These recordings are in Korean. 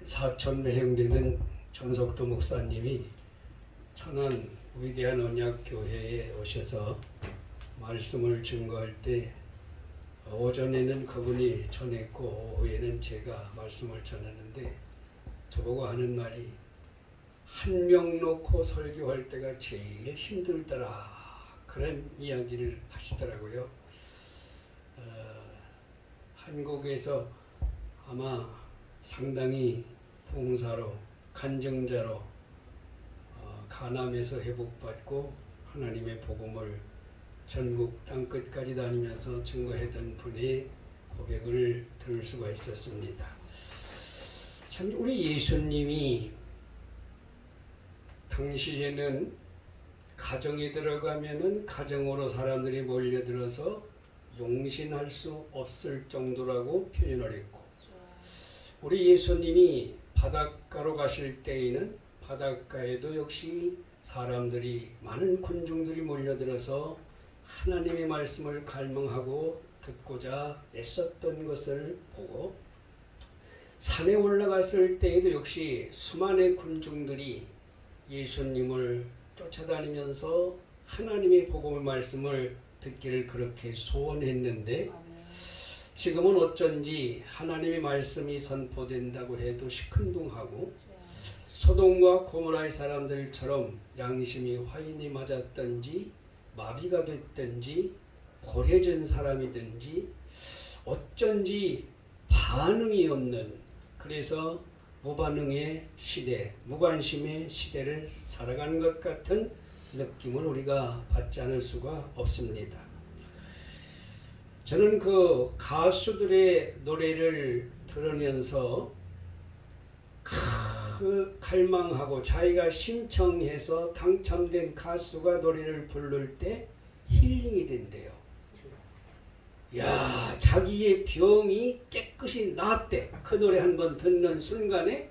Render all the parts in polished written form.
사천 매형되는 정석도 목사님이 천안 위대한 언약교회에 오셔서 말씀을 증거할 때 오전에는 그분이 전했고 오후에는 제가 말씀을 전하는데 저보고 하는 말이 한 명 놓고 설교할 때가 제일 힘들더라 그런 이야기를 하시더라고요. 한국에서 아마 상당히 봉사로 간증자로 간암에서 회복받고 하나님의 복음을 전국 땅끝까지 다니면서 증거했던 분의 고백을 들을 수가 있었습니다. 참 우리 예수님이 당시에는 가정에 들어가면은 가정으로 사람들이 몰려들어서 용신할 수 없을 정도라고 표현을 했고, 우리 예수님이 바닷가로 가실 때에는 바닷가에도 역시 사람들이 많은 군중들이 몰려들어서 하나님의 말씀을 갈망하고 듣고자 애썼던 것을 보고, 산에 올라갔을 때에도 역시 수많은 군중들이 예수님을 쫓아다니면서 하나님의 복음의 말씀을 듣기를 그렇게 소원했는데, 지금은 어쩐지 하나님의 말씀이 선포된다고 해도 시큰둥하고 소돔과 고모라의 사람들처럼 양심이 화인이 맞았든지 마비가 됐든지 고래진 사람이든지 어쩐지 반응이 없는, 그래서 무반응의 시대, 무관심의 시대를 살아가는 것 같은 느낌을 우리가 받지 않을 수가 없습니다. 저는 그 가수들의 노래를 들으면서 그 갈망하고 자기가 신청해서 당첨된 가수가 노래를 부를 때 힐링이 된대요. 야, 자기의 병이 깨끗이 나았대. 그 노래 한번 듣는 순간에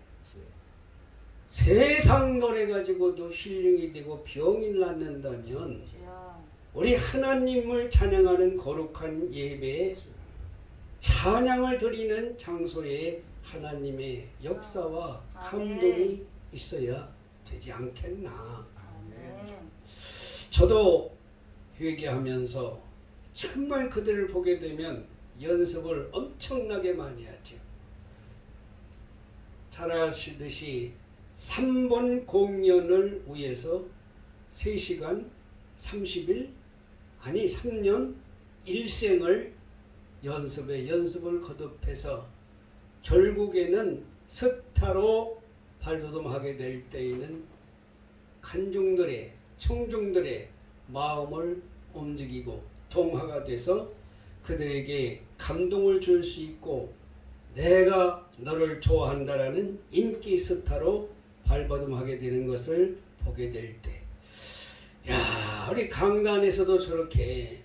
세상 노래 가지고도 힐링이 되고 병이 낫는다면 우리 하나님을 찬양하는 거룩한 예배에 찬양을 드리는 장소에 하나님의 역사와 감동이 있어야 되지 않겠나. 저도 회개하면서 정말 그들을 보게 되면 연습을 엄청나게 많이 하죠. 잘 아시듯이 3번 공연을 위해서 3시간 30일 아니 3년 일생을 연습을 거듭해서 결국에는 스타로 발돋움하게 될 때에는 간중들의 청중들의 마음을 움직이고 동화가 돼서 그들에게 감동을 줄 수 있고 내가 너를 좋아한다라는 인기 스타로 발돋움하게 되는 것을 보게 될 때, 야, 우리 강단에서도 저렇게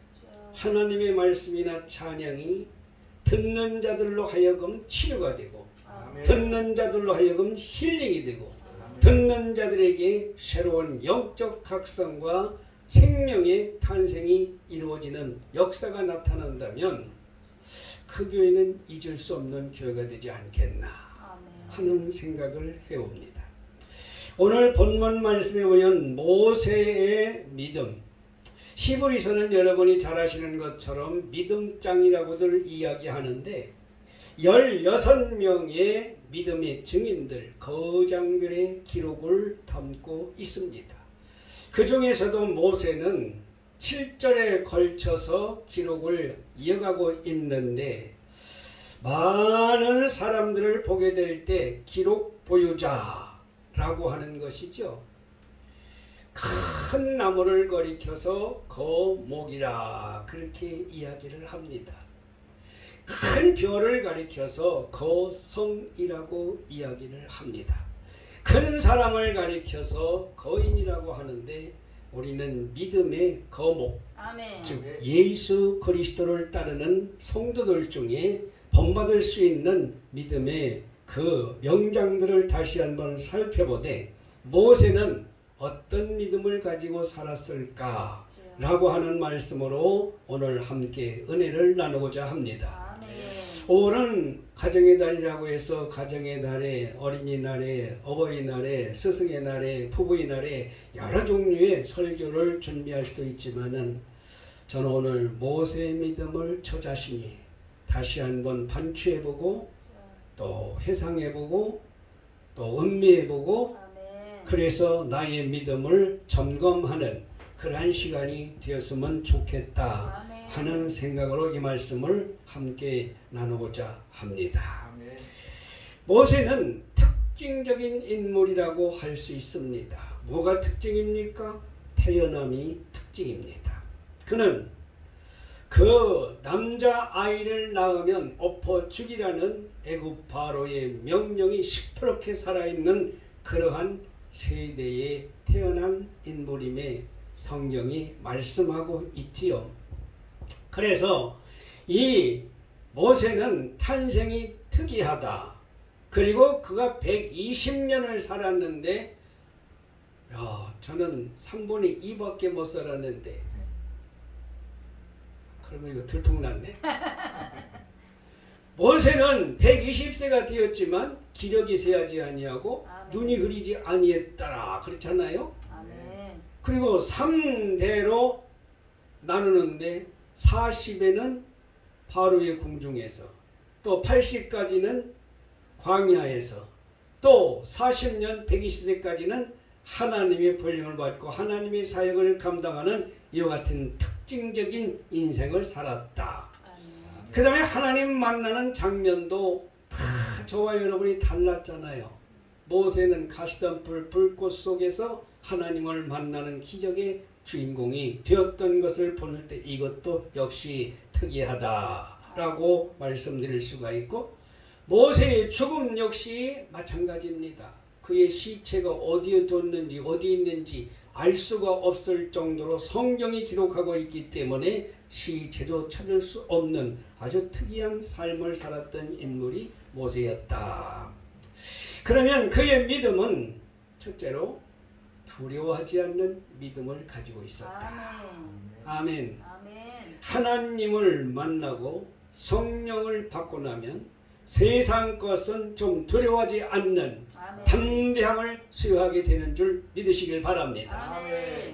하나님의 말씀이나 찬양이 듣는 자들로 하여금 치료가 되고 듣는 자들로 하여금 힐링이 되고 듣는 자들에게 새로운 영적 각성과 생명의 탄생이 이루어지는 역사가 나타난다면 그 교회는 잊을 수 없는 교회가 되지 않겠나 하는 생각을 해옵니다. 오늘 본문 말씀에 보면 모세의 믿음, 히브리서는 여러분이 잘 아시는 것처럼 믿음장이라고들 이야기하는데 16명의 믿음의 증인들, 거장들의 기록을 담고 있습니다. 그 중에서도 모세는 7절에 걸쳐서 기록을 이어가고 있는데, 많은 사람들을 보게 될 때 기록 보유자라고 하는 것이죠. 큰 나무를 가리켜서 거목이라 그렇게 이야기를 합니다. 큰 별을 가리켜서 거성이라고 이야기를 합니다. 큰 사람을 가리켜서 거인이라고 하는데 우리는 믿음의 거목, 즉 예수 그리스도를 따르는 성도들 중에 본받을 수 있는 믿음의 그 명장들을 다시 한번 살펴보되, 모세는 어떤 믿음을 가지고 살았을까 라고 하는 말씀으로 오늘 함께 은혜를 나누고자 합니다. 5월은 가정의 달이라고 해서 가정의 달에, 어린이날에, 어버이날에, 스승의 날에, 부부의 날에 여러 종류의 설교를 준비할 수도 있지만은 저는 오늘 모세의 믿음을 저 자신이 다시 한번 반추해보고 또 회상해보고 또 음미해보고 그래서 나의 믿음을 점검하는 그러한 시간이 되었으면 좋겠다 하는 생각으로 이 말씀을 함께 나누고자 합니다. 모세는 특징적인 인물이라고 할 수 있습니다. 뭐가 특징입니까? 태어남이 특징입니다. 그는 그 남자아이를 낳으면 엎어 죽이라는 애굽 바로의 명령이 시퍼렇게 살아있는 그러한 세대에 태어난 인물임에 성경이 말씀하고 있지요. 그래서 이 모세는 탄생이 특이하다. 그리고 그가 120년을 살았는데 저는 3분의 2밖에 못 살았는데 그러면 이거 들통났네. 모세는 120세가 되었지만 기력이 쇠하지 아니하고 눈이 흐리지 아니했더라 그렇잖아요. 그리고 3대로 나누는데 40에는 바로의 궁중에서 또 80까지는 광야에서 또 40년 120세까지는 하나님의 권능을 받고 하나님의 사역을 감당하는 이와 같은 특징적인 인생을 살았다. 그 다음에 하나님 만나는 장면도 다 저와 여러분이 달랐잖아요. 모세는 가시던 불꽃 속에서 하나님을 만나는 기적의 주인공이 되었던 것을 볼 때 이것도 역시 특이하다라고 말씀드릴 수가 있고 모세의 죽음 역시 마찬가지입니다. 그의 시체가 어디에 뒀는지 어디 있는지 알 수가 없을 정도로 성경이 기록하고 있기 때문에 시체도 찾을 수 없는 아주 특이한 삶을 살았던 인물이 모세였다. 그러면 그의 믿음은 첫째로 두려워하지 않는 믿음을 가지고 있었다. 아멘. 하나님을 만나고 성령을 받고 나면 세상 것은 좀 두려워하지 않는 담대함을 수여하게 되는 줄 믿으시길 바랍니다.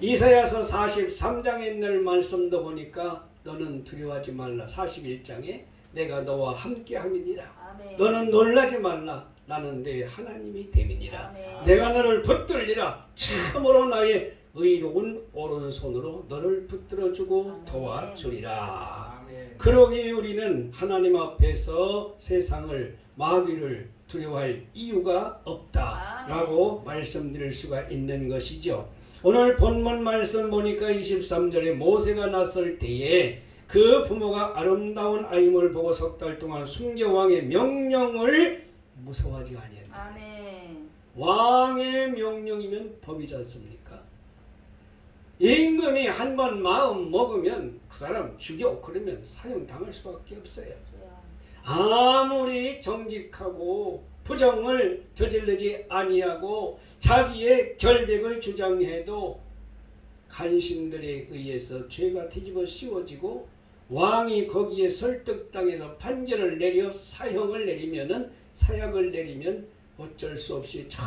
이사야서 43장에 있는 말씀도 보니까 너는 두려워하지 말라. 41장에 내가 너와 함께 함이니라. 너는 놀라지 말라. 나는 내 하나님이 됨이니라. 내가 너를 붙들리라. 참으로 나의 의로운 오른손으로 너를 붙들어주고 도와주리라. 그러기에 우리는 하나님 앞에서 세상을 마귀를 두려워할 이유가 없다라고 말씀드릴 수가 있는 것이죠. 오늘 본문 말씀 보니까 23절에 모세가 났을 때에 그 부모가 아름다운 아임을 보고 석 달 동안 숨겨 왕의 명령을 무서워하지 아니했다. 왕의 명령이면 법이지 않습니까? 임금이 한번 마음 먹으면 그 사람 죽여 그러면 사형당할 수밖에 없어요. 아무리 정직하고 부정을 저지르지 아니하고 자기의 결백을 주장해도 간신들에 의해서 죄가 뒤집어 씌워지고 왕이 거기에 설득당해서 판결을 내려 사형을 내리면은 사약을 내리면 어쩔 수 없이 저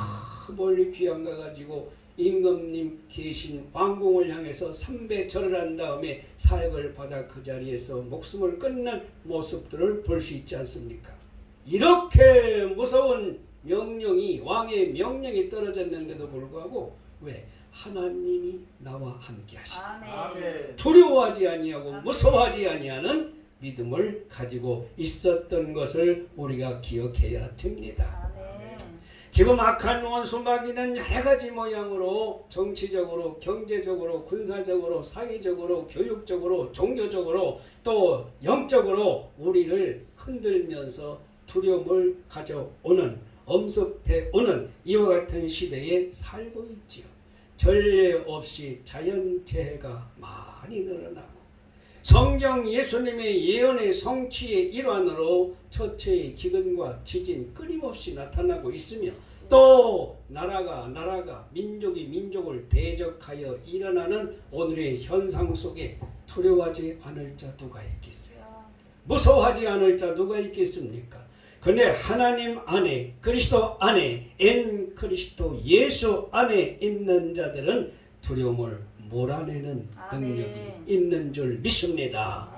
멀리 귀양 가가지고 임금님 계신 왕궁을 향해서 3배 절을 한 다음에 사역을 받아 그 자리에서 목숨을 끊는 모습들을 볼 수 있지 않습니까? 이렇게 무서운 명령이 왕의 명령이 떨어졌는데도 불구하고 왜? 하나님이 나와 함께 하시니 두려워하지 아니하고 무서워하지 아니하는 믿음을 가지고 있었던 것을 우리가 기억해야 됩니다. 지금 악한 원수 마귀는 여러 가지 모양으로 정치적으로, 경제적으로, 군사적으로, 사회적으로, 교육적으로, 종교적으로 또 영적으로 우리를 흔들면서 두려움을 가져오는 엄습해오는 이와 같은 시대에 살고 있지요. 전례 없이 자연재해가 많이 늘어나고 성경 예수님의 예언의 성취의 일환으로 첫째의 기근과 지진 끊임없이 나타나고 있으며 또 나라가 민족이 민족을 대적하여 일어나는 오늘의 현상 속에 두려워하지 않을 자 누가 있겠어요? 무서워하지 않을 자 누가 있겠습니까? 그런데 하나님 안에 그리스도 안에 엔 그리스도 예수 안에 있는 자들은 두려움을 몰아내는 능력이 있는 줄 믿습니다.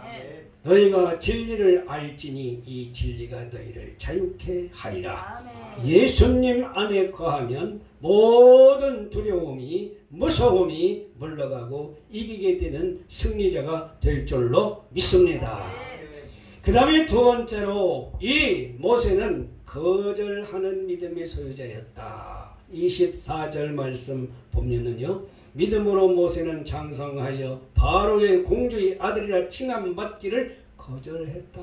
너희가 진리를 알지니 이 진리가 너희를 자유케 하리라. 예수님 안에 거하면 모든 두려움이 무서움이 물러가고 이기게 되는 승리자가 될 줄로 믿습니다. 그 다음에 두 번째로 이 모세는 거절하는 믿음의 소유자였다. 24절 말씀 보면은요, 믿음으로 모세는 장성하여 바로의 공주의 아들이라 칭함받기를 거절했다.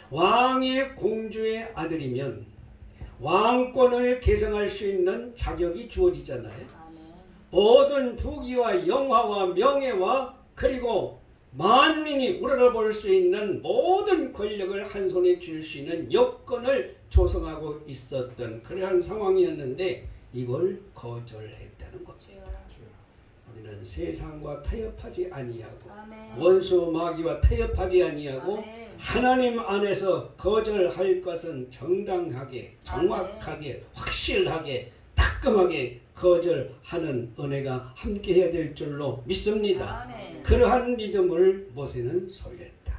왕의 공주의 아들이면 왕권을 계승할 수 있는 자격이 주어지잖아요. 모든 부귀와 영화와 명예와 그리고 만민이 우러러볼 수 있는 모든 권력을 한 손에 쥘 수 있는 여건을 조성하고 있었던 그러한 상황이었는데 이걸 거절했다는 겁니다. 우리는 세상과 타협하지 아니하고 원수 마귀와 타협하지 아니하고 하나님 안에서 거절할 것은 정당하게 정확하게 확실하게 따끔하게 거절하는 은혜가 함께해야 될 줄로 믿습니다. 그러한 믿음을 모세는 소유했다.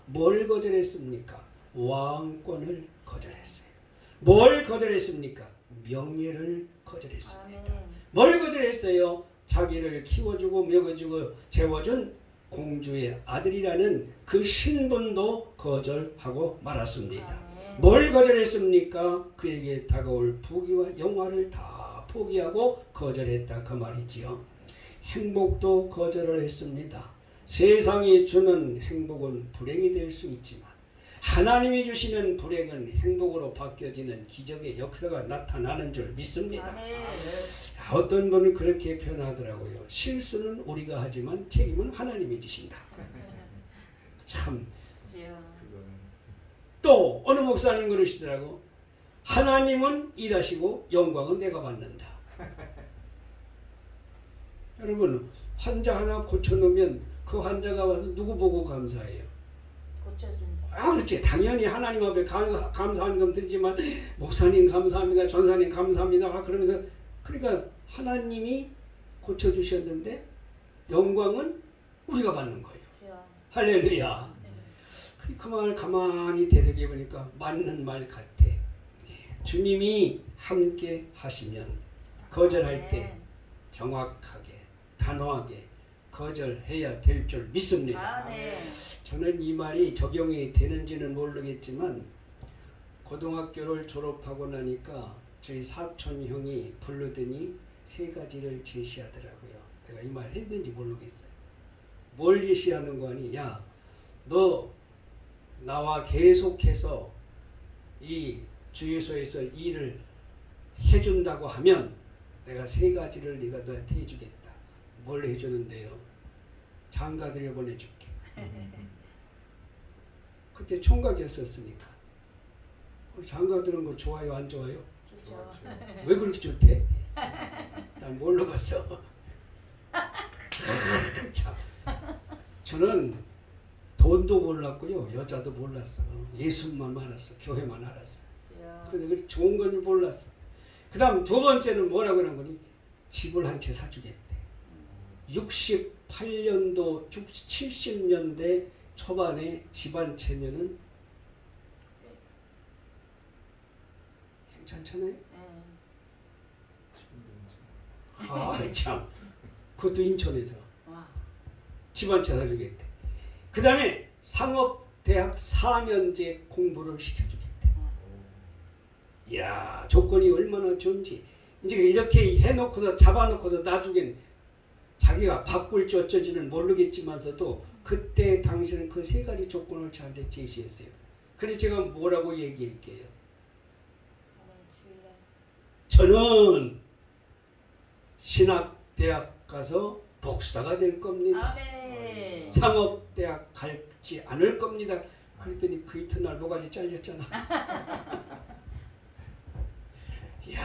뭘 거절했습니까? 왕권을 거절했어요. 뭘 거절했습니까? 명예를 거절했습니다. 뭘 거절했어요? 자기를 키워주고 먹여주고 재워준 공주의 아들이라는 그 신분도 거절하고 말았습니다. 뭘 거절했습니까? 그에게 다가올 부귀와 영화를 다 포기하고 거절했다 그 말이지요. 행복도 거절을 했습니다. 세상이 주는 행복은 불행이 될 수 있지만 하나님이 주시는 불행은 행복으로 바뀌어지는 기적의 역사가 나타나는 줄 믿습니다. 어떤 분은 그렇게 표현하더라고요. 실수는 우리가 하지만 책임은 하나님이 지신다. 참. 또 어느 목사님 그러시더라고. 하나님은 일하시고 영광은 내가 받는다. 여러분, 환자 하나 고쳐놓으면 그 환자가 와서 누구 보고 감사해요? 고쳐준 사람. 그렇지. 당연히 하나님 앞에 감사하는 건 드리지만 목사님 감사합니다. 전사님 감사합니다. 그러면서 그러니까 하나님이 고쳐주셨는데 영광은 우리가 받는 거예요. 할렐루야. 그 말을 가만히 되새겨보니까 맞는 말 같아. 주님이 함께 하시면 거절할 때 정확하게 단호하게 거절해야 될 줄 믿습니다. 저는 이 말이 적용이 되는지는 모르겠지만 고등학교를 졸업하고 나니까 저희 사촌 형이 부르더니 세 가지를 제시하더라고요. 내가 이 말 했는지 모르겠어요. 뭘 제시하는 거니? 야, 너 나와 계속해서 이 주유소에서 일을 해준다고 하면 내가 세 가지를 네가 너한테 해주겠다. 뭘 해주는데요? 장가 들여보내줄게. 그때 총각이었으니까. 장가 드는 거 좋아요 안 좋아요? 좋죠. 왜 그렇게 좋대? 난 모르겠어. 참. 저는 돈도 몰랐고요. 여자도 몰랐어. 예수만 알았어. 교회만 알았어. 그런데 좋은 건 몰랐어. 그 다음 두 번째는 뭐라고 하는 거니? 집을 한 채 사주겠대. 68년도 70년대 초반에 집 한 채면은 괜찮잖아요? 참. 그것도 인천에서 집 한 채 사주겠대. 그 다음에 상업대학 4년제 공부를 시켜주겠대. 이야, 조건이 얼마나 좋은지. 이제 이렇게 해놓고서 잡아놓고서 나중엔 자기가 바꿀지 어쩌지는 모르겠지만서도 그때 당시는 그 세 가지 조건을 저한테 제시했어요. 그래서 제가 뭐라고 얘기할게요. 저는 신학대학 가서 복사가 될 겁니다. 상업대학 갈지 않을 겁니다. 그랬더니 그 이튿날 모가지 잘렸잖아. 이야,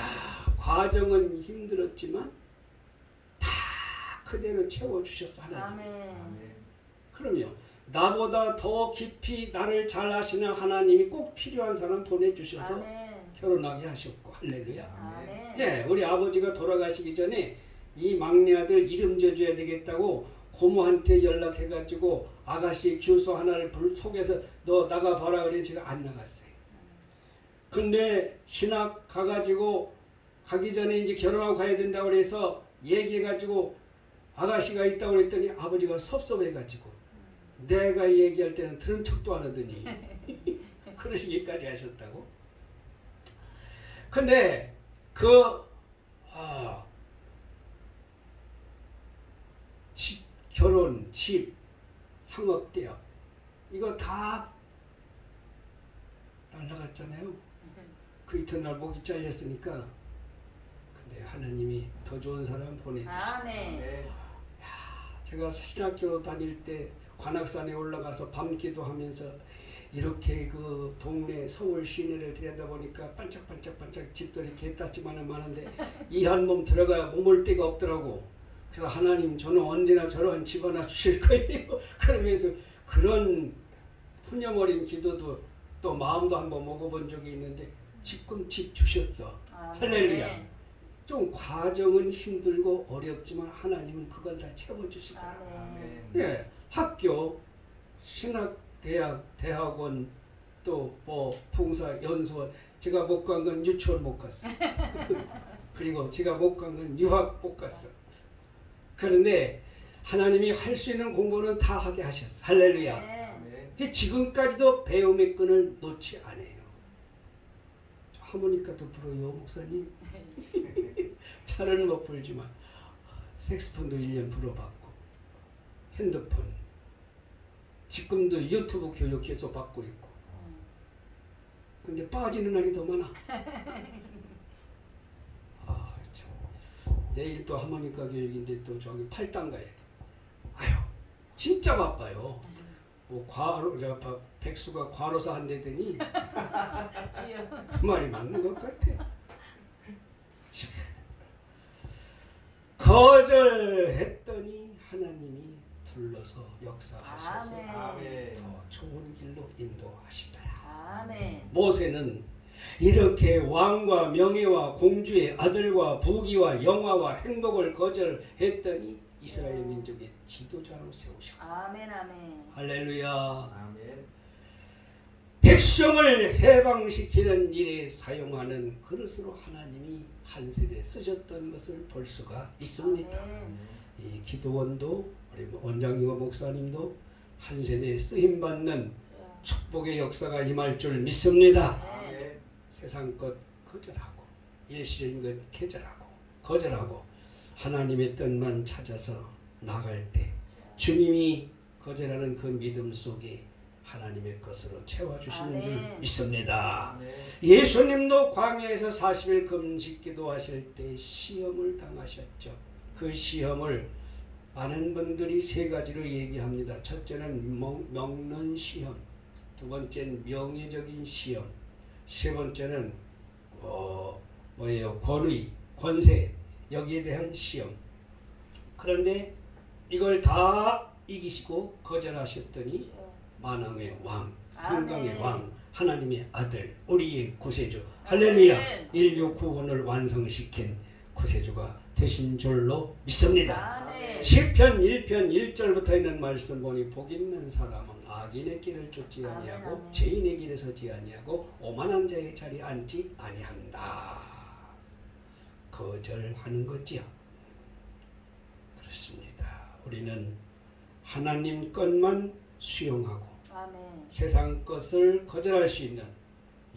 과정은 힘들었지만 다 그대로 채워주셨어 하나님. 그럼요. 나보다 더 깊이 나를 잘 아시는 하나님이 꼭 필요한 사람 보내주셔서 아멘. 결혼하게 하셨고 할렐루야. 아멘. 예, 우리 아버지가 돌아가시기 전에 이 막내 아들 이름 지어줘야 되겠다고 고모한테 연락해가지고 아가씨 교수 하나를 속에서 너 나가봐라 그래 제가 안 나갔어요. 근데 신학 가가지고 가기 전에 이제 결혼하고 가야 된다고 그래서 얘기해가지고 아가씨가 있다고 그랬더니 아버지가 섭섭해가지고 내가 얘기할 때는 들은 척도 안 하더니 그러시기까지 하셨다고. 근데 집, 결혼, 집, 상업대학 이거 다 날라갔잖아요. 그 이튿날 목이 잘렸으니까. 근데 하나님이 더 좋은 사람 보내주셨어요. 아멘. 제가 신학교 다닐 때 관악산에 올라가서 밤 기도하면서 이렇게 그 동네 서울 시내를 들여다보니까 반짝반짝반짝 집들이 개따지만은 많은데 이 한 몸 들어가야 머물 데가 없더라고. 그래서 하나님 저는 언제나 저런 집 하나 주실 거예요. 그러면서 그런 푸념어린 기도도 또 마음도 한번 먹어본 적이 있는데 지금 집 주셨어. 할렐루야. 좀 과정은 힘들고 어렵지만 하나님은 그걸 다 채워주시더라. 예, 학교, 신학대학, 대학원 또 뭐 봉사, 연수원 제가 못 간 건 유치원 못 갔어. 그리고 제가 못 간 건 유학 못 갔어. 그런데 하나님이 할 수 있는 공부는 다 하게 하셨어. 할렐루야. 지금까지도 배움의 끈을 놓지 않아요. 하모니카도 불어요 목사님. 잘은 못 불지만 색스폰도 1년 불어봤고 핸드폰 지금도 유튜브 교육 계속 받고 있고. 근데 빠지는 날이 더 많아. 내일 또 하모니카 교육인데 또 저기 8단 가야 돼. 아유 진짜 바빠요. 뭐 과로 제가 백수가 과로사 한대더니 그 말이 맞는 것 같아. 거절했더니 하나님이 불러서 역사하셔서 더 좋은 길로 인도하시더라. 모세는 이렇게 왕과 명예와 공주의 아들과 부귀와 영화와 행복을 거절했더니 이스라엘 민족의 지도자로 세우셨고. 아멘. 아멘. 할렐루야. 아멘. 백성을 해방시키는 일에 사용하는 그릇으로 하나님이 한 세대 쓰셨던 것을 볼 수가 있습니다. 아멘. 이 기도원도 우리 원장님과 목사님도 한 세대에 쓰임받는 축복의 역사가 임할 줄 믿습니다. 아멘. 세상 것 거절하고 일시적인 것 거절하고 하나님의 뜻만 찾아서 나갈 때 주님이 거절하는 그 믿음 속에 하나님의 것으로 채워주시는 줄 믿습니다. 아멘. 예수님도 광야에서 40일 금식 기도하실 때 시험을 당하셨죠. 그 시험을 많은 분들이 세 가지로 얘기합니다. 첫째는 먹는 시험, 두 번째는 명예적인 시험, 세 번째는 권위, 권세 여기에 대한 시험. 그런데 이걸 다 이기시고 거절하셨더니 만왕의 왕, 평강의 왕, 하나님의 아들, 우리의 구세주, 할렐루야, 인류 구원을 완성시킨 구세주가 되신 줄로 믿습니다. 시편 1편 1절부터 있는 말씀 보니 복 있는 사람은 악인의 길을 쫓지 아니하고 죄인의 길에 서지 아니하고 오만한 자의 자리에 앉지 아니한다. 거절하는 거지요. 그렇습니다. 우리는 하나님 것만 수용하고 세상 것을 거절할 수 있는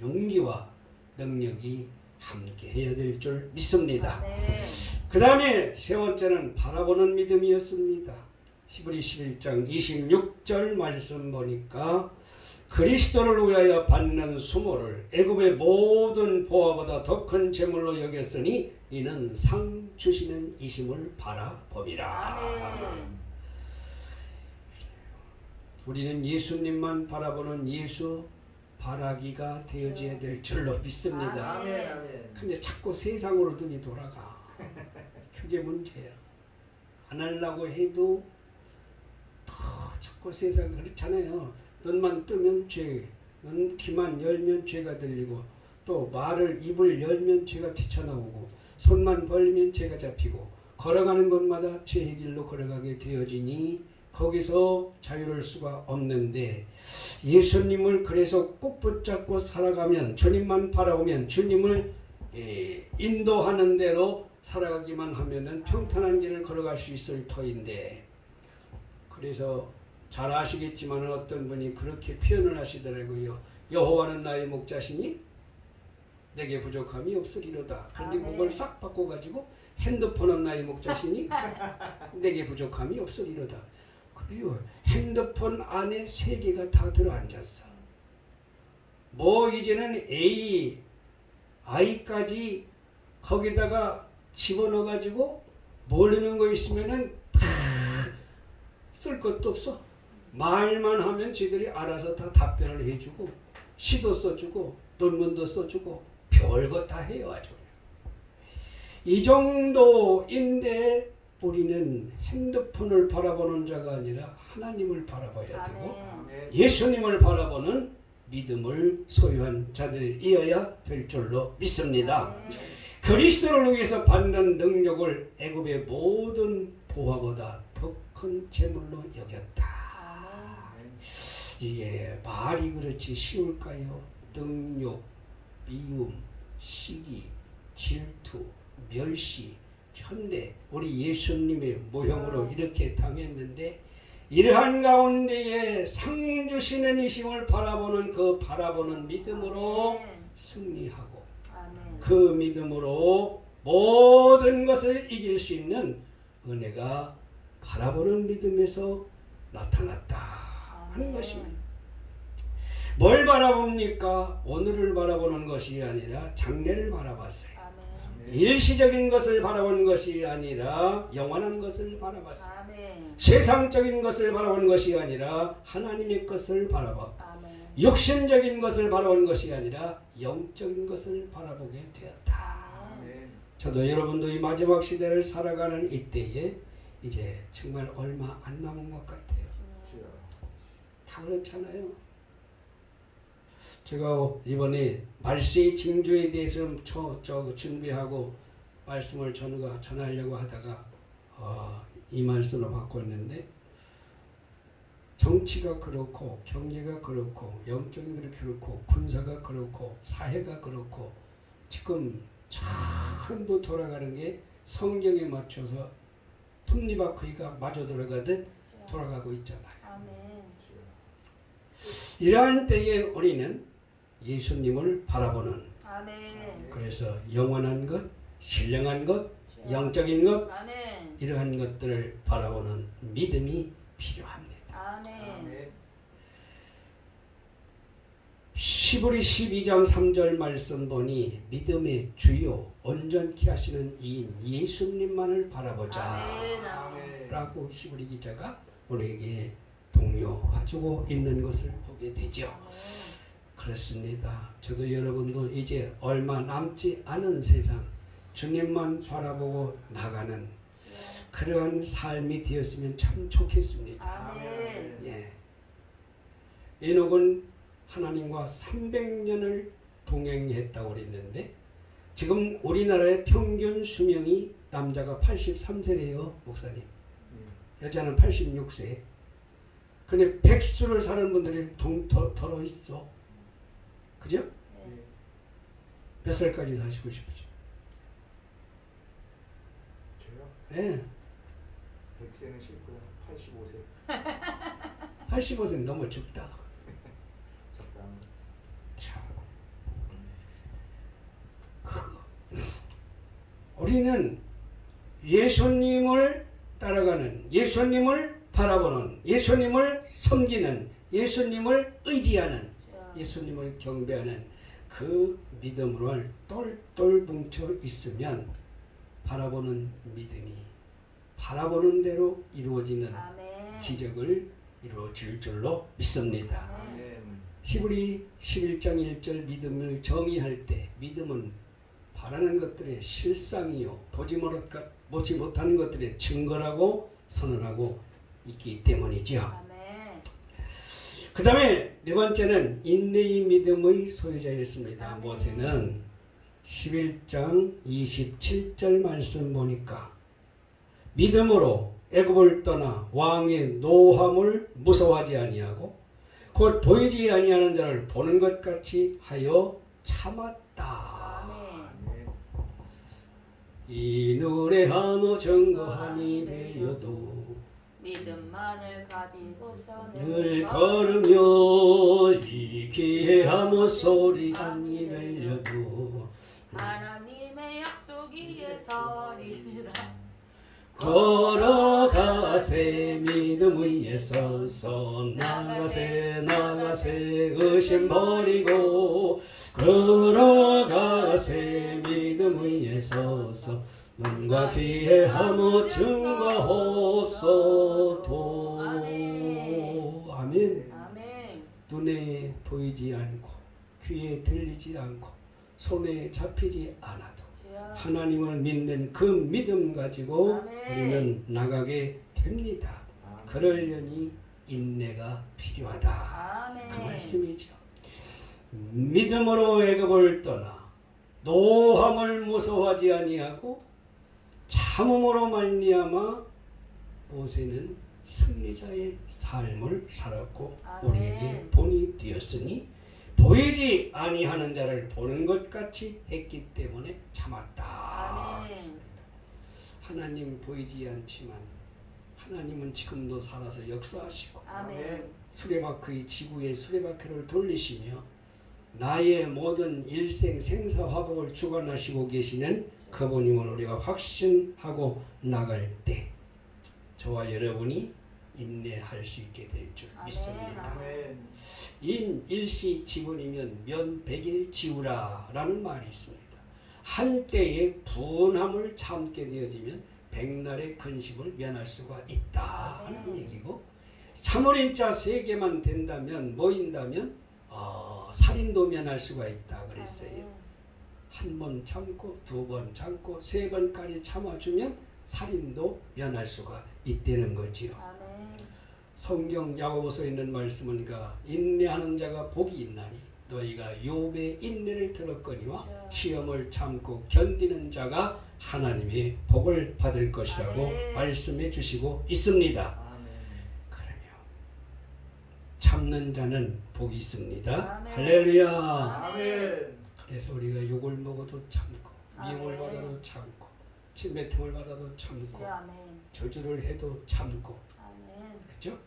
용기와 능력이 함께 해야 될 줄 믿습니다. 그 다음에 세 번째는 바라보는 믿음이었습니다. 히브리 11장 26절 말씀 보니까 그리스도를 위하여 받는 수모를 애굽의 모든 보화보다 더 큰 재물로 여겼으니 이는 상 주시는 이심을 바라봄이라. 우리는 예수님만 바라보는 예수 바라기가 되어져야 될 줄로 믿습니다. 근데 자꾸 세상으로 눈이 돌아가. 그게 문제야. 안 하려고 해도 자꾸 세상 그렇잖아요. 눈만 뜨면 죄, 눈 귀만 열면 죄가 들리고 또 말을 입을 열면 죄가 튀쳐나오고 손만 벌리면 죄가 잡히고 걸어가는 곳마다 죄의 길로 걸어가게 되어지니 거기서 자유로울 수가 없는데 예수님을 그래서 꼭 붙잡고 살아가면 주님만 바라보면 주님을 인도하는 대로 살아가기만 하면은 평탄한 길을 걸어갈 수 있을 터인데 그래서 잘 아시겠지만 어떤 분이 그렇게 표현을 하시더라고요. 여호와는 나의 목자시니 내게 부족함이 없으리로다. 그런데 그걸 싹 바꿔가지고 핸드폰은 나의 목자시니 내게 부족함이 없으리로다. 그리고 핸드폰 안에 세 개가 다 들어앉았어. 뭐 이제는 I까지 거기다가 집어넣어가지고 모르는 거 있으면은 다 쓸 것도 없어. 말만 하면 쟤들이 알아서 다 답변을 해주고 시도 써주고 논문도 써주고 별거 다 해요. 아주 이 정도인데 우리는 핸드폰을 바라보는 자가 아니라 하나님을 바라봐야 되고 예수님을 바라보는 믿음을 소유한 자들이어야 될 줄로 믿습니다. 그리스도를 위해서 받는 능력을 애굽의 모든 보화보다 더 큰 재물로 여겼다. 이게 말이 그렇지 쉬울까요? 능욕, 미움, 시기, 질투, 멸시, 천대 우리 예수님의 모형으로 이렇게 당했는데 이러한 가운데에 상 주시는 이심을 바라보는 그 바라보는 믿음으로 승리하고 그 믿음으로 모든 것을 이길 수 있는 은혜가 바라보는 믿음에서 나타났다 하는 것입니다. 뭘 바라봅니까? 오늘을 바라보는 것이 아니라 장래를 바라봤어요. 일시적인 것을 바라보는 것이 아니라 영원한 것을 바라봤어요. 세상적인 것을 바라보는 것이 아니라 하나님의 것을 바라봐. 육신적인 것을 바라보는 것이 아니라 영적인 것을 바라보게 되었다. 저도 여러분도 이 마지막 시대를 살아가는 이때에 이제 정말 얼마 안 남은 것 같아요. 다 그렇잖아요. 제가 이번에 말세의 징조에 대해서 준비하고 말씀을 전하려고 하다가 이 말씀을 바꿨는데 정치가 그렇고 경제가 그렇고 영적인 게 그렇고 군사가 그렇고 사회가 그렇고 지금 전부 돌아가는 게 성경에 맞춰서 톱니바퀴가 마저 들어가듯 돌아가고 있잖아요. 이러한 때에 우리는 예수님을 바라보는 그래서 영원한 것, 신령한 것, 영적인 것 이러한 것들을 바라보는 믿음이 필요합니다. 시브리 12장 3절 말씀 보니 믿음의 주요 온전케 하시는 이인 예수님만을 바라보자 라고 시브리 기자가 우리에게 독려해주고 있는 것을 보게 되죠. 그렇습니다. 저도 여러분도 이제 얼마 남지 않은 세상 주님만 바라보고 나가는 그러한 삶이 되었으면 참 좋겠습니다. 예. 에녹은 하나님과 300년을 동행했다고 그랬는데 지금 우리나라의 평균 수명이 남자가 83세래요. 목사님. 여자는 86세. 근데 백수를 사는 분들이 더 있어. 그죠? 몇 살까지 사시고 싶으죠? 저요? 네. 100세는 싫고요. 85세. 85세는 너무 적다. 적당히. 참. 우리는 예수님을 따라가는, 예수님을 바라보는, 예수님을 섬기는, 예수님을 의지하는, 예수님을 경배하는 그 믿음으로 똘똘 뭉쳐 있으면 바라보는 믿음이 바라보는 대로 이루어지는 기적을 이루어질 줄로 믿습니다. 히브리 11장 1절 믿음을 정의할 때 믿음은 바라는 것들의 실상이요 보지 못하는 것들의 증거라고 선언하고 있기 때문이지요. 아멘. 그 다음에 네 번째는 인내의 믿음의 소유자였습니다. 아멘. 모세는 11장 27절 말씀 보니까 믿음으로 애굽을 떠나 왕의 노함을 무서워하지 아니하고 곧 보이지 아니하는 자를 보는 것 같이 하여 참았다. 아멘. 이 눈에 하모 증거하니 되어도 믿음만을 가지고서 늘 걸으며 이 귀에 하모 소리 안이 들려도 하나님의 약속 위에 서리라. 걸어가세 믿음 위에 서서 나가세 나가세 의심 버리고 걸어가세 믿음 위에 서서 눈과 귀에 아무 증거 없어도 아멘. 아멘. 눈에 보이지 않고 귀에 들리지 않고 손에 잡히지 않아도 주여. 하나님을 믿는 그 믿음 가지고 아멘. 우리는 나가게 됩니다. 그러려니 인내가 필요하다. 아멘. 그 말씀이죠. 믿음으로 애굽을 떠나 노함을 무서워하지 아니하고 참음으로 말미암아 모세는 승리자의 삶을 살았고 아멘. 우리에게 본이 되었으니 보이지 아니하는 자를 보는 것 같이 했기 때문에 참았다. 아멘. 하나님 보이지 않지만 하나님은 지금도 살아서 역사하시고 아멘. 수레바퀴 지구의 수레바퀴를 돌리시며 나의 모든 일생 생사화복을 주관하시고 계시는 그분임을 우리가 확신하고 나갈 때 저와 여러분이 인내할 수 있게 될 줄 아멘. 믿습니다. 아멘. 인 일시 지분이면 면 백일 지우라 라는 말이 있습니다. 한때의 분함을 참게 되어지면 백날의 근심을 면할 수가 있다 하는 아멘. 얘기고 참어린자 3개만 된다면 모인다면 살인도 면할 수가 있다 그랬어요. 아멘. 한 번 참고 2번 참고 3번까지 참아주면 살인도 면할 수가 있다는 거지요. 아멘. 성경 야고보서에 있는 말씀은가 인내하는 자가 복이 있나니 너희가 욥의 인내를 들었거니와 시험을 참고 견디는 자가 하나님의 복을 받을 것이라고 아멘. 말씀해 주시고 있습니다. 아멘. 그러면 참는 자는 복이 있습니다. 아멘. 할렐루야. 아멘. 그래서 우리가 욕을 먹어도 참고 미움을 아멘. 받아도 참고 침뱉음을 받아도 참고 주여. 아멘. 저주를 해도 참고 아멘. 그죠?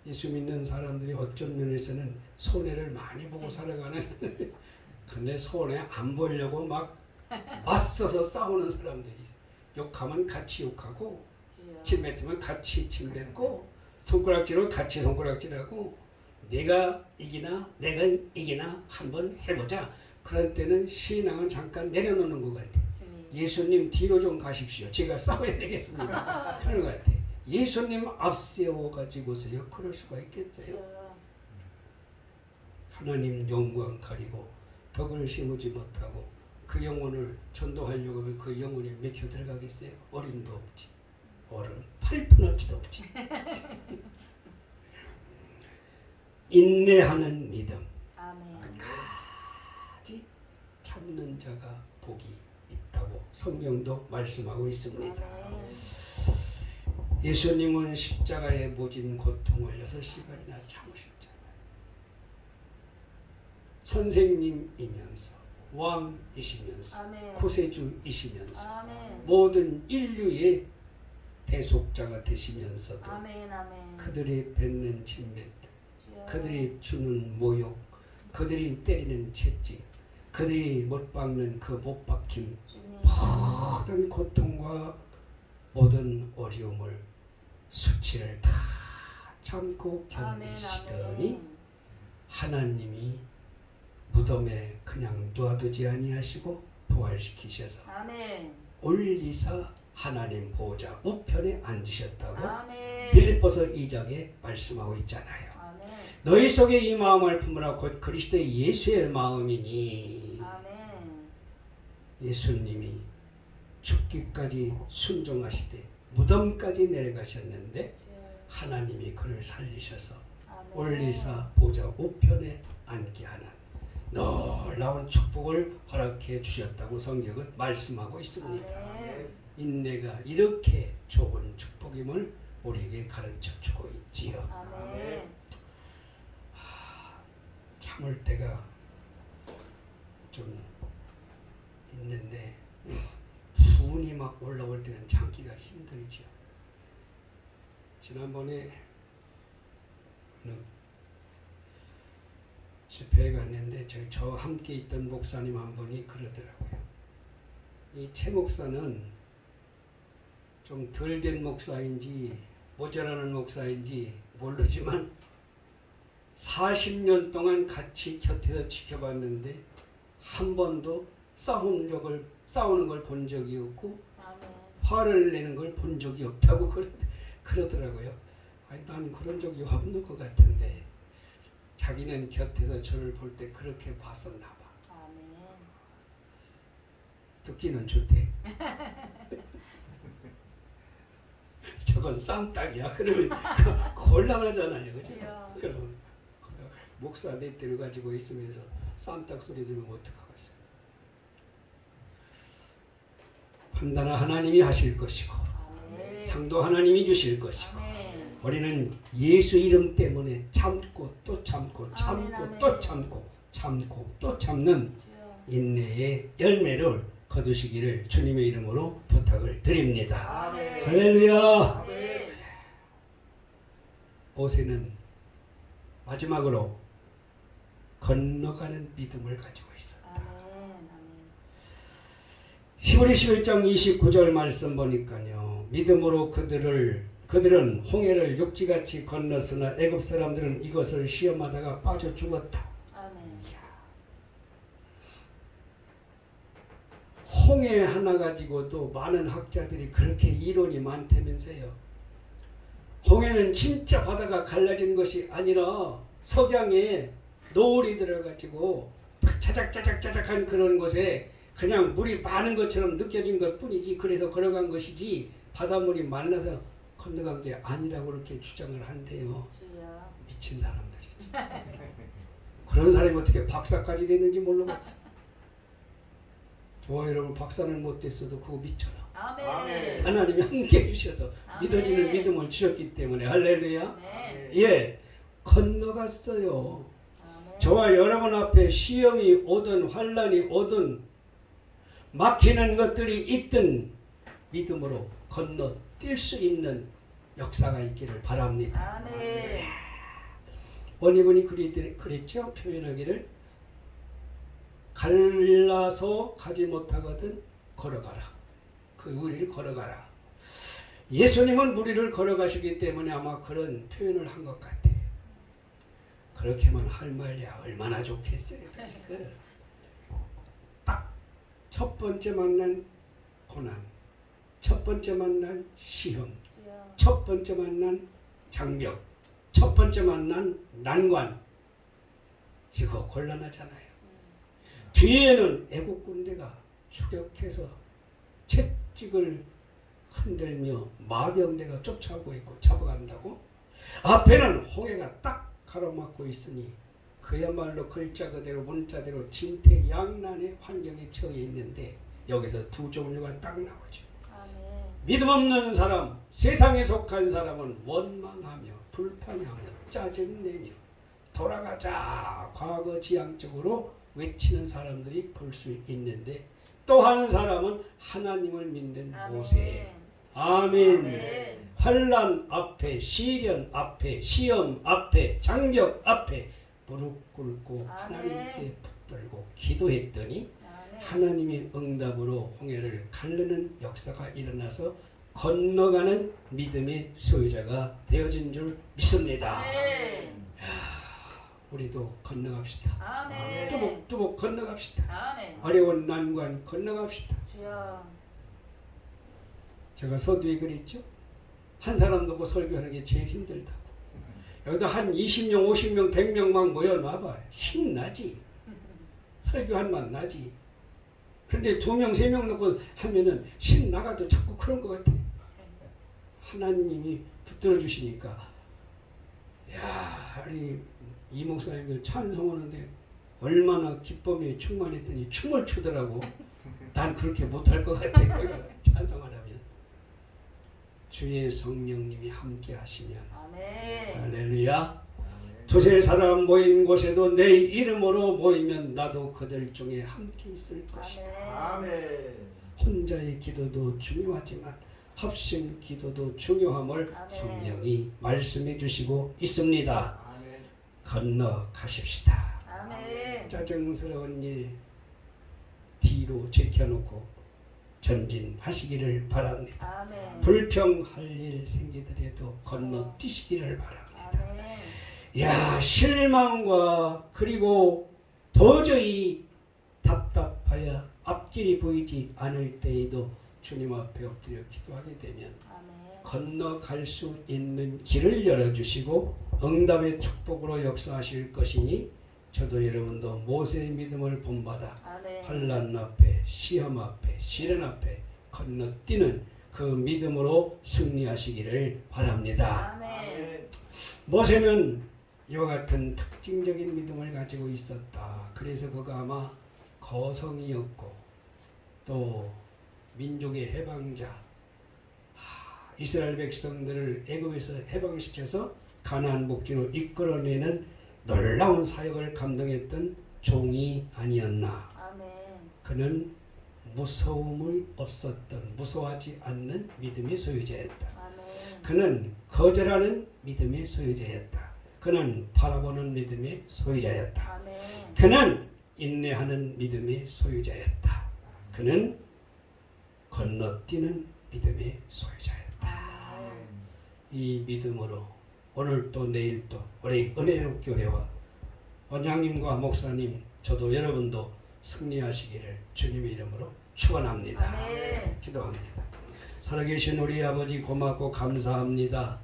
예수 믿는 사람들이 어쩐 면에서는 손해를 많이 보고 살아가는 근데 손해 안 보려고 막 맞서서 싸우는 사람들이 있어요. 욕하면 같이 욕하고 주여. 침뱉으면 같이 침뱉고 손가락질은 같이 손가락질하고 내가 이기나 한번 해보자. 그런 때는 신앙은 잠깐 내려놓는 것 같아. 주님. 예수님 뒤로 좀 가십시오. 제가 싸워야 되겠습니다. 그런 것 같아. 예수님 앞세워 가지고서요 그럴 수가 있겠어요? 주여. 하나님 영광 가리고 덕을 심으지 못하고 그 영혼을 전도하려고 하면 그 영혼이 맥혀 들어가겠어요? 어른도 없지. 어른 8푼어치도 없지. 인내하는 믿음 아멘. 까지 참는 자가 복이 있다고 성경도 말씀하고 있습니다. 아멘. 예수님은 십자가에 모진 고통을 6시간이나 참으셨잖아요. 선생님이면서 왕이시면서 아멘. 구세주이시면서 아멘. 모든 인류의 대속자가 되시면서도 아멘. 아멘. 그들이 뱉는 침뱉, 주여. 그들이 주는 모욕, 그들이 때리는 채찍, 그들이 못 박는 그 못 박힘, 주님. 모든 고통과 모든 어려움을 수치를 다 참고 아멘. 견디시더니 아멘. 하나님이 무덤에 그냥 놔두지 아니하시고 부활시키셔서 아멘. 올리사 하나님 보좌 우편에 앉으셨다고 아멘. 빌립보서 2장에 말씀하고 있잖아요. 아멘. 너희 속에 이 마음을 품으라 곧 그리스도의 예수의 마음이니 아멘. 예수님이 죽기까지 순종하시되 무덤까지 내려가셨는데 주여. 하나님이 그를 살리셔서 아멘. 올리사 보좌 우편에 앉게 하는 놀라운 축복을 허락해 주셨다고 성경은 말씀하고 있습니다. 아멘. 인내가 이렇게 좋은 축복임을 우리에게 가르쳐 주고 있지요. 아멘. 참을 때가 좀 있는데 분이 막 올라올 때는 참기가 힘들죠. 지난번에 집회에 갔는데 저 함께 있던 목사님 한 분이 그러더라고요. 이 최 목사는 좀 덜 된 목사인지 모자라는 목사인지 모르지만 40년 동안 같이 곁에서 지켜봤는데 한 번도 싸우는 걸 본 적이 없고 아멘. 화를 내는 걸 본 적이 없다고 그러더라고요. 아니, 난 그런 적이 없는 것 같은데 자기는 곁에서 저를 볼 때 그렇게 봤었나 봐. 아멘. 듣기는 좋대. 저건 쌈딱이야. 그러면 곤란하잖아요. 그죠? 주여. 그럼 목사 내 때를 가지고 있으면서 쌈딱 소리 들으면 어떡하겠어요. 판단은 하나님이 하실 것이고 아멘. 상도 하나님이 주실 것이고 아멘. 우리는 예수 이름 때문에 참고 또 참고 참고 아멘, 또 아멘. 참고 또 참는 주여. 인내의 열매를 거두시기를 주님의 이름으로 부탁을 드립니다. 아멘. 할렐루야. 아멘. 모세는 마지막으로 건너가는 믿음을 가지고 있었다. 아멘. 아멘. 히브리 11장 29절 말씀 보니까요. 믿음으로 그들은 홍해를 육지같이 건넜으나 애굽 사람들은 이것을 시험하다가 빠져 죽었다. 아멘. 홍해 하나 가지고도 많은 학자들이 그렇게 이론이 많다면서요. 홍해는 진짜 바다가 갈라진 것이 아니라 석양에 노을이 들어가지고 자작자작자작한 그런 곳에 그냥 물이 많은 것처럼 느껴진 것 뿐이지 그래서 걸어간 것이지 바닷물이 말라서 건너간 게 아니라고 그렇게 주장을 한대요. 주여. 미친 사람들이지. 그런 사람이 어떻게 박사까지 됐는지 모르겠어. 저와 여러분 박사는 못 됐어도 그거 믿잖아. 아멘. 아멘. 하나님이 함께 해주셔서 아멘. 믿어지는 믿음을 주셨기 때문에 할렐루야. 아멘. 예, 건너갔어요. 아멘. 저와 여러분 앞에 시험이 오든 환난이 오든 막히는 것들이 있든 믿음으로 건너뛸 수 있는 역사가 있기를 바랍니다. 아멘. 원이분이 그랬죠. 표현하기를 갈라서 가지 못하거든 걸어가라. 그 우리를 걸어가라. 예수님은 우리를 걸어가시기 때문에 아마 그런 표현을 한 것 같아. 그렇게만 할 말이야. 얼마나 좋겠어요. 딱 첫 번째 만난 고난, 첫 번째 만난 시험, 주여. 첫 번째 만난 장벽, 첫 번째 만난 난관. 이거 곤란하잖아요. 뒤에는 애국 군대가 추격해서 채찍을 흔들며 마병대가 쫓아오고 있고 잡아간다고. 앞에는 홍해가 딱 가로막고 있으니 그야말로 글자 그대로 문자대로 진퇴양난의 환경에 처해 있는데 여기서 두 종류가 딱 나오죠. 아멘. 믿음 없는 사람, 세상에 속한 사람은 원망하며 불평하며 짜증내며 돌아가자 과거 지향적으로 외치는 사람들이 볼 수 있는데 또 한 사람은 하나님을 믿는 모세. 아멘. 아멘. 환난 앞에, 시련 앞에, 시험 앞에, 장벽 앞에 무릎 꿇고 아멘. 하나님께 붙들고 기도했더니 아멘. 하나님의 응답으로 홍해를 가르는 역사가 일어나서 건너가는 믿음의 소유자가 되어진 줄 믿습니다. 아멘. 우리도 건너갑시다. 아멘. 뚜벅뚜벅 건너갑시다. 아멘. 어려운 난관 건너갑시다. 주여. 제가 서두에 그랬죠. 한 사람 두고 설교하는 게 제일 힘들다고. 여기다 한 20명, 50명, 100명만 모여놔봐. 힘나지. 설교할 맛 나지. 근데 2명, 3명 놓고 하면은 신 나가도 자꾸 그런 것 같아. 하나님이 붙들어 주시니까 야, 우리 이 목사님들 찬송하는데 얼마나 기쁨에 충만했더니 춤을 추더라고. 난 그렇게 못할 것 같아. 찬송하려면 주의 성령님이 함께 하시면 아멘. 할렐루야. 아멘. 두세 사람 모인 곳에도 내 이름으로 모이면 나도 그들 중에 함께 있을 것이다. 아멘. 혼자의 기도도 중요하지만 합심 기도도 중요함을 아멘. 성령이 말씀해 주시고 있습니다. 아멘. 건너가십시다. 아멘. 짜증스러운 일 뒤로 제껴놓고 전진하시기를 바랍니다. 아멘. 불평할 일 생기더라도 건너뛰시기를 바랍니다. 아멘. 야, 실망과 그리고 도저히 답답하여 앞길이 보이지 않을 때에도 주님 앞에 엎드려 기도하게 되면 아멘. 건너갈 수 있는 길을 열어주시고 응답의 축복으로 역사하실 것이니 저도 여러분도 모세의 믿음을 본받아 아멘. 환난 앞에 시험 앞에 시련 앞에 건너뛰는 그 믿음으로 승리하시기를 바랍니다. 아멘. 아멘. 모세는 이와 같은 특징적인 믿음을 가지고 있었다. 그래서 그가 아마 거성이었고 또 민족의 해방자, 이스라엘 백성들을 애굽에서 해방시켜서 가나안 복지로 이끌어내는 놀라운 사역을 감당했던 종이 아니었나. 아멘. 그는 무서움이 없었던, 무서워하지 않는 믿음의 소유자였다. 아멘. 그는 거절하는 믿음의 소유자였다. 그는 바라보는 믿음의 소유자였다. 아멘. 그는 인내하는 믿음의 소유자였다. 그는 건너뛰는 믿음의 소유자였다. 아멘. 이 믿음으로 오늘 또 내일 또 우리 은혜로 교회와 원장님과 목사님, 저도 여러분도 승리하시기를 주님의 이름으로 축원합니다. 아멘. 기도합니다. 살아계신 우리 아버지 고맙고 감사합니다.